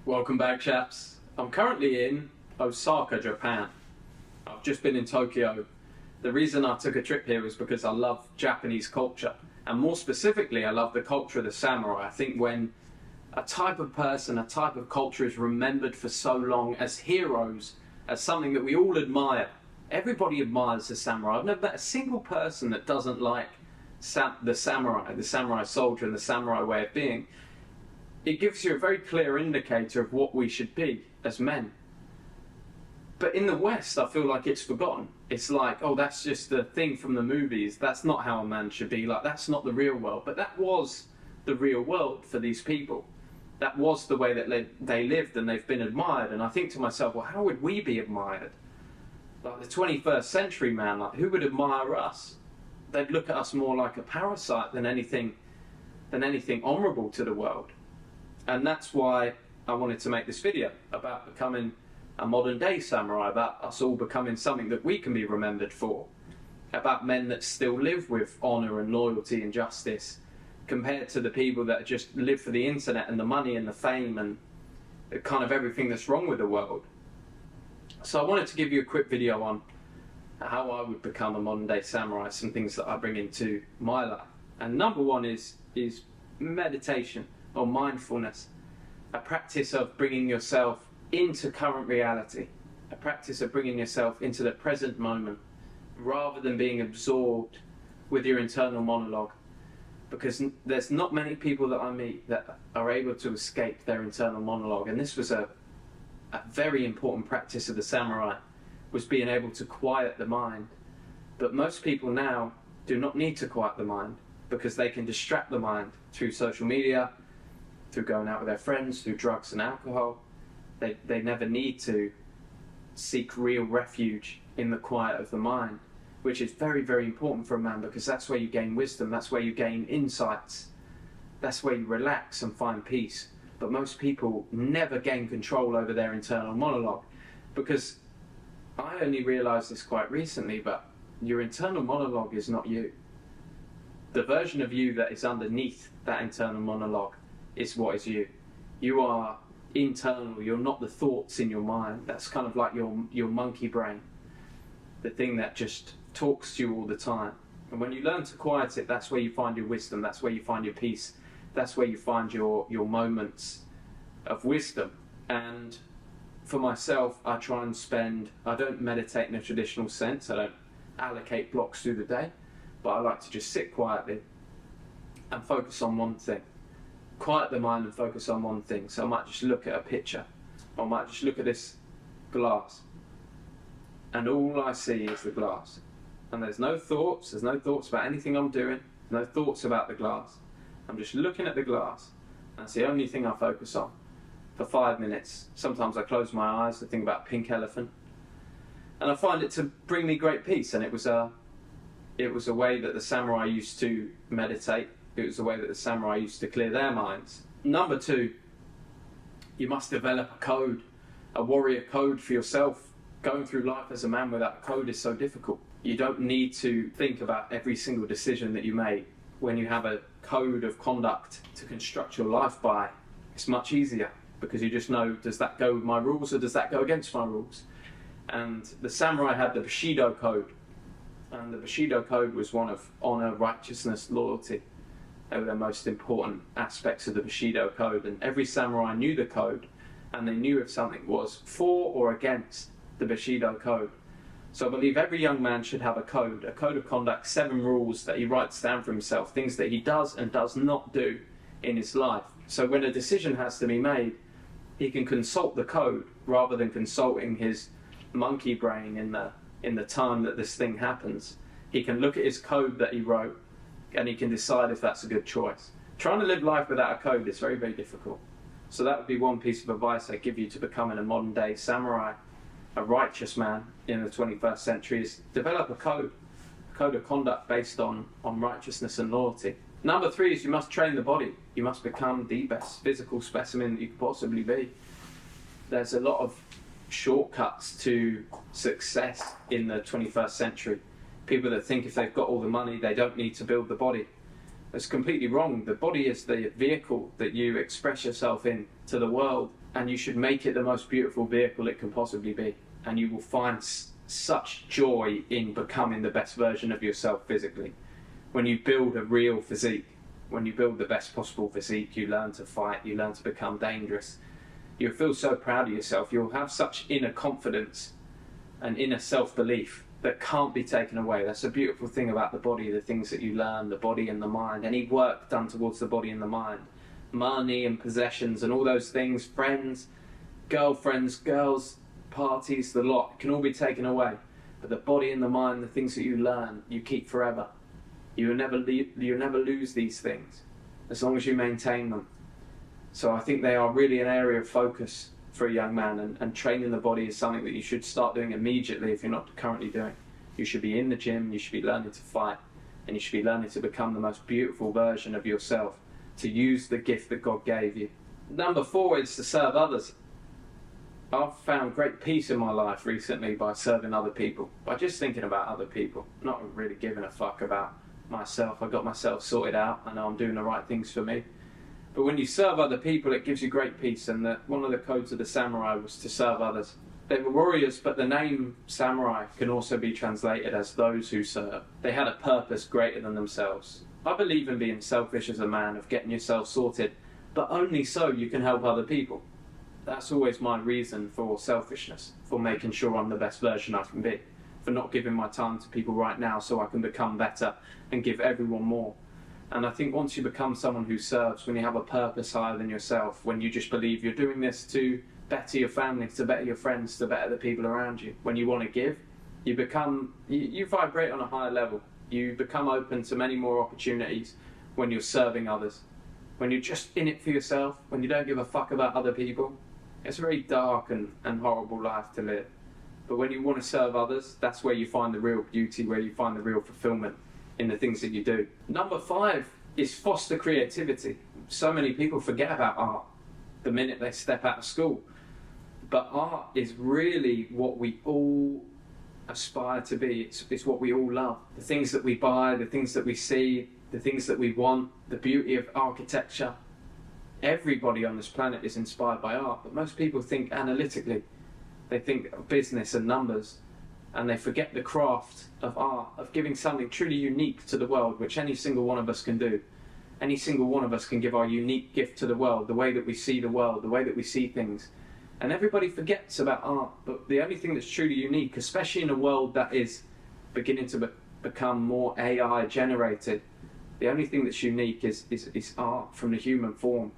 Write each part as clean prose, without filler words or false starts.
Welcome back, chaps. I'm currently in Osaka, Japan. I've just been in Tokyo. The reason I took a trip here was because I love Japanese culture, and more specifically, I love the culture of the samurai. I think when a type of person, a type of culture is remembered for so long as heroes, as something that we all admire. Everybody admires the samurai. I've never met a single person that doesn't like the samurai soldier and the samurai way of being. It gives you a very clear indicator of what we should be as men. But in the West, I feel like it's forgotten. It's like, oh, that's just the thing from the movies. That's not how a man should be. Like, that's not the real world. But that was the real world for these people. That was the way that they lived, and they've been admired. And I think to myself, well, how would we be admired? Like the 21st century man, like who would admire us? They'd look at us more like a parasite than anything honourable to the world. And that's why I wanted to make this video about becoming a modern day samurai, about us all becoming something that we can be remembered for, about men that still live with honour and loyalty and justice, compared to the people that just live for the internet and the money and the fame and kind of everything that's wrong with the world. So I wanted to give you a quick video on how I would become a modern day samurai, some things that I bring into my life. And number one is meditation or mindfulness, a practice of bringing yourself into current reality, a practice of bringing yourself into the present moment rather than being absorbed with your internal monologue. Because there's not many people that I meet that are able to escape their internal monologue, and this was a very important practice of the samurai, was being able to quiet the mind. But most people now do not need to quiet the mind because they can distract the mind through social media, through going out with their friends, through drugs and alcohol. They never need to seek real refuge in the quiet of the mind, which is very, very important for a man, because that's where you gain wisdom, that's where you gain insights, that's where you relax and find peace. But most people never gain control over their internal monologue, because I only realised this quite recently, but your internal monologue is not you. The version of you that is underneath that internal monologue is what is you. You are internal, you're not the thoughts in your mind. That's kind of like your monkey brain, the thing that just talks to you all the time. And when you learn to quiet it, that's where you find your wisdom, that's where you find your peace, that's where you find your moments of wisdom. And for myself, I try and I don't meditate in a traditional sense, I don't allocate blocks through the day, but I like to just sit quietly and focus on one thing. Quiet the mind and focus on one thing. So I might just look at a picture, I might just look at this glass, and all I see is the glass. And there's no thoughts about anything I'm doing, no thoughts about the glass. I'm just looking at the glass, and it's the only thing I focus on for 5 minutes. Sometimes I close my eyes to think about pink elephant, and I find it to bring me great peace. And it was a way that the samurai used to meditate. It was the way that the samurai used to clear their minds. Number two, you must develop a code, a warrior code for yourself. Going through life as a man without a code is so difficult. You don't need to think about every single decision that you make. When you have a code of conduct to construct your life by, it's much easier, because you just know, does that go with my rules or does that go against my rules? And the samurai had the Bushido code, and the Bushido code was one of honor, righteousness, loyalty. They were the most important aspects of the Bushido code, and every samurai knew the code, and they knew if something was for or against the Bushido code. So I believe every young man should have a code of conduct, 7 rules that he writes down for himself, things that he does and does not do in his life. So when a decision has to be made, he can consult the code rather than consulting his monkey brain in the time that this thing happens. He can look at his code that he wrote, and he can decide if that's a good choice. Trying to live life without a code is very, very difficult. So that would be one piece of advice I give you to becoming a modern day samurai, a righteous man in the 21st century, is develop a code of conduct based on righteousness and loyalty. Number 3 is you must train the body. You must become the best physical specimen that you could possibly be. There's a lot of shortcuts to success in the 21st century. People that think if they've got all the money, they don't need to build the body. That's completely wrong. The body is the vehicle that you express yourself in to the world. and you should make it the most beautiful vehicle it can possibly be. And you will find such joy in becoming the best version of yourself physically. When you build a real physique, when you build the best possible physique, you learn to fight, you learn to become dangerous. You'll feel so proud of yourself. You'll have such inner confidence and inner self-belief that can't be taken away. That's a beautiful thing about the body, the things that you learn, the body and the mind, any work done towards the body and the mind, money and possessions and all those things, friends, girlfriends, girls, parties, the lot, can all be taken away. But the body and the mind, the things that you learn, you keep forever. You'll never lose these things as long as you maintain them. So I think they are really an area of focus for a young man, and training the body is something that you should start doing immediately if you're not currently doing. You should be in the gym, you should be learning to fight, and you should be learning to become the most beautiful version of yourself, to use the gift that God gave you. Number 4 is to serve others. I've found great peace in my life recently by serving other people, by just thinking about other people, not really giving a fuck about myself. I got myself sorted out, I know I'm doing the right things for me. But when you serve other people, it gives you great peace. And one of the codes of the samurai was to serve others. They were warriors, but the name samurai can also be translated as those who serve. They had a purpose greater than themselves. I believe in being selfish as a man, of getting yourself sorted, but only so you can help other people. That's always my reason for selfishness, for making sure I'm the best version I can be, for not giving my time to people right now so I can become better and give everyone more. And I think once you become someone who serves, when you have a purpose higher than yourself, when you just believe you're doing this to better your family, to better your friends, to better the people around you, when you want to give, you vibrate on a higher level. You become open to many more opportunities when you're serving others. When you're just in it for yourself, when you don't give a fuck about other people, it's a very dark and horrible life to live. But when you want to serve others, that's where you find the real beauty, where you find the real fulfillment in the things that you do. Number 5 is foster creativity. So many people forget about art the minute they step out of school. But art is really what we all aspire to be. It's what we all love. The things that we buy, the things that we see, the things that we want, the beauty of architecture. Everybody on this planet is inspired by art, but most people think analytically. They think of business and numbers, and they forget the craft of art, of giving something truly unique to the world, which any single one of us can do. Any single one of us can give our unique gift to the world, the way that we see the world, the way that we see things. And everybody forgets about art, but the only thing that's truly unique, especially in a world that is beginning to become more AI generated, the only thing that's unique is art from the human form.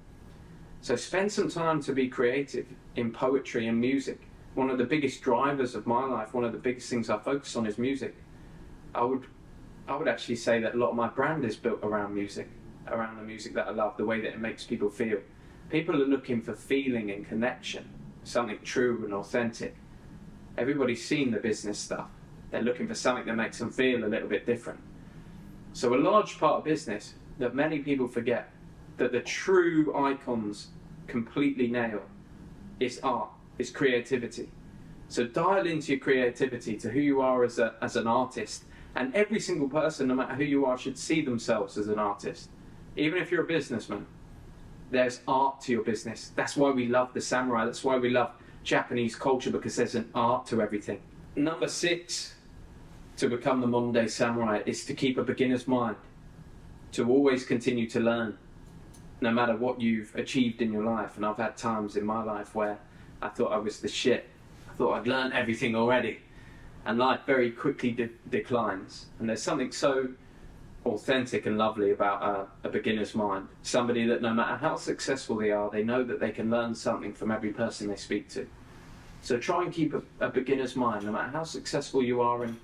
So spend some time to be creative in poetry and music. One of the biggest drivers of my life, one of the biggest things I focus on is music. I would actually say that a lot of my brand is built around music, around the music that I love, the way that it makes people feel. People are looking for feeling and connection, something true and authentic. Everybody's seen the business stuff. They're looking for something that makes them feel a little bit different. So a large part of business that many people forget, that the true icons completely nail, is art. Is creativity. So dial into your creativity, to who you are as an artist. And every single person, no matter who you are, should see themselves as an artist. Even if you're a businessman, there's art to your business. That's why we love the samurai. That's why we love Japanese culture, because there's an art to everything. Number 6, to become the modern day samurai, is to keep a beginner's mind. To always continue to learn, no matter what you've achieved in your life. And I've had times in my life where I thought I was the shit. I thought I'd learned everything already. And life very quickly declines. And there's something so authentic and lovely about a beginner's mind. Somebody that no matter how successful they are, they know that they can learn something from every person they speak to. So try and keep a beginner's mind, no matter how successful you are and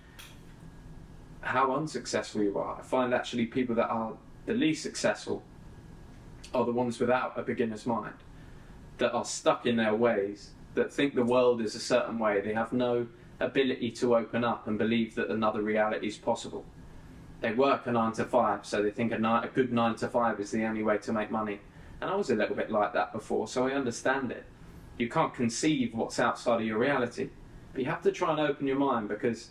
how unsuccessful you are. I find actually people that are the least successful are the ones without a beginner's mind, that are stuck in their ways, that think the world is a certain way. They have no ability to open up and believe that another reality is possible. They work a 9 to 5, so they think a good 9 to 5 is the only way to make money. And I was a little bit like that before, so I understand it. You can't conceive what's outside of your reality, but you have to try and open your mind, because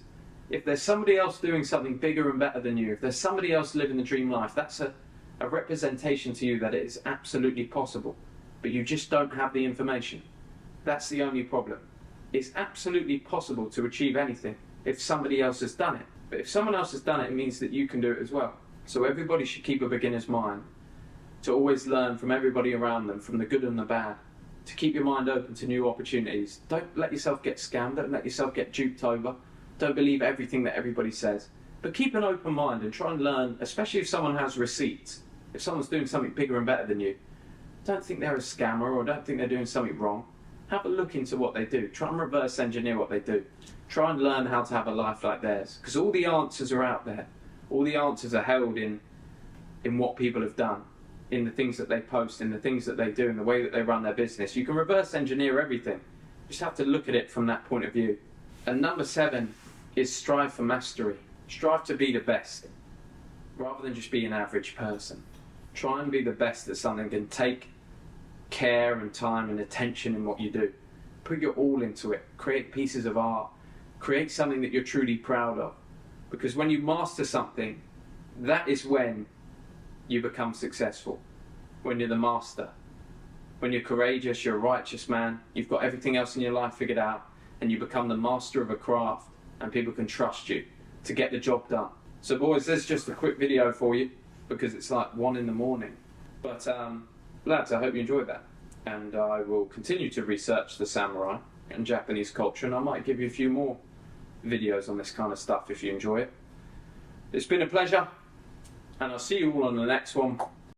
if there's somebody else doing something bigger and better than you, if there's somebody else living the dream life, that's a representation to you that it is absolutely possible. but you just don't have the information. That's the only problem. It's absolutely possible to achieve anything if somebody else has done it. But if someone else has done it, it means that you can do it as well. So everybody should keep a beginner's mind, to always learn from everybody around them, from the good and the bad, to keep your mind open to new opportunities. Don't let yourself get scammed, don't let yourself get duped over, don't believe everything that everybody says. But keep an open mind and try and learn, especially if someone has receipts. If someone's doing something bigger and better than you, don't think they're a scammer or don't think they're doing something wrong. Have a look into what they do. Try and reverse engineer what they do. Try and learn how to have a life like theirs. Because all the answers are out there. All the answers are held in what people have done, in the things that they post, in the things that they do, in the way that they run their business. You can reverse engineer everything. You just have to look at it from that point of view. And number 7 is strive for mastery. Strive to be the best, rather than just be an average person. Try and be the best at something and take care and time and attention in what you do. Put your all into it. Create pieces of art. Create something that you're truly proud of. Because when you master something, that is when you become successful. When you're the master. When you're courageous, you're a righteous man, you've got everything else in your life figured out, and you become the master of a craft, and people can trust you to get the job done. So boys, this is just a quick video for you, because it's like 1 in the morning. But lads, I hope you enjoyed that. And I will continue to research the samurai and Japanese culture, and I might give you a few more videos on this kind of stuff if you enjoy it. It's been a pleasure, and I'll see you all on the next one.